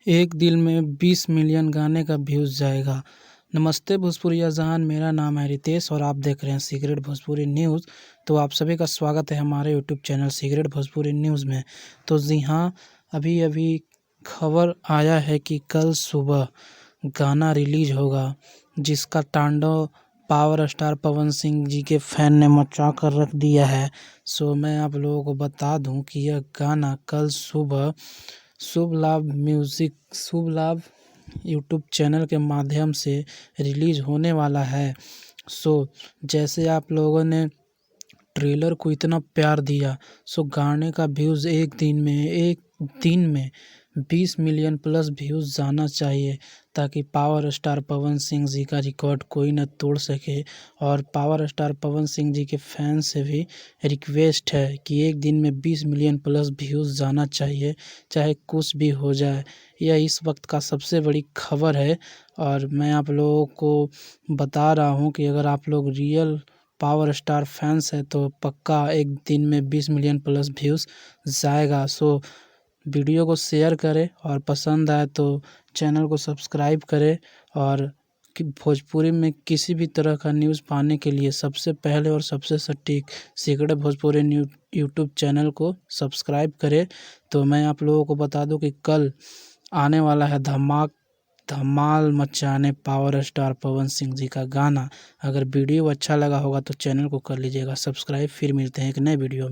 एक दिन में 20 मिलियन गाने का व्यूज़ जाएगा। नमस्ते भोजपुरिया जहान, मेरा नाम है रितेश और आप देख रहे हैं सीक्रेट भोजपुरी न्यूज़। तो आप सभी का स्वागत है हमारे YouTube channel secret Bhojpuri news में। तो जी हाँ, अभी खबर आया है कि कल सुबह गाना रिलीज होगा, जिसका तांडव पावर स्टार पवन सिंह जी के फैन ने मचा कर रख दिया है। सो मैं आप लोगों को बता दूं कि यह गाना कल सुबह शुभ लाभ यूट्यूब चैनल के माध्यम से रिलीज होने वाला है। जैसे आप लोगों ने ट्रेलर को इतना प्यार दिया, गाने का व्यूज़ एक दिन में 20 मिलियन प्लस व्यूज़ जाना चाहिए, ताकि पावर स्टार पवन सिंह जी का रिकॉर्ड कोई न तोड़ सके। और पावर स्टार पवन सिंह जी के फैन से भी रिक्वेस्ट है कि एक दिन में 20 मिलियन प्लस व्यूज़ जाना चाहिए, चाहे कुछ भी हो जाए। यह इस वक्त का सबसे बड़ी खबर है और मैं आप लोगों को बता रहा हूँ कि अगर आप लोग रियल पावर स्टार फैंस है तो पक्का एक दिन में 20 मिलियन प्लस व्यूज़ जाएगा। वीडियो को शेयर करें और पसंद आए तो चैनल को सब्सक्राइब करें। और भोजपुरी में किसी भी तरह का न्यूज़ पाने के लिए सबसे पहले और सबसे सटीक सीक्रेट भोजपुरी यूट्यूब चैनल को सब्सक्राइब करें। तो मैं आप लोगों को बता दूं कि कल आने वाला है धमाल मचाने पावर स्टार पवन सिंह जी का गाना। अगर वीडियो अच्छा लगा होगा तो चैनल को कर लीजिएगा सब्सक्राइब। फिर मिलते हैं एक नए वीडियो में।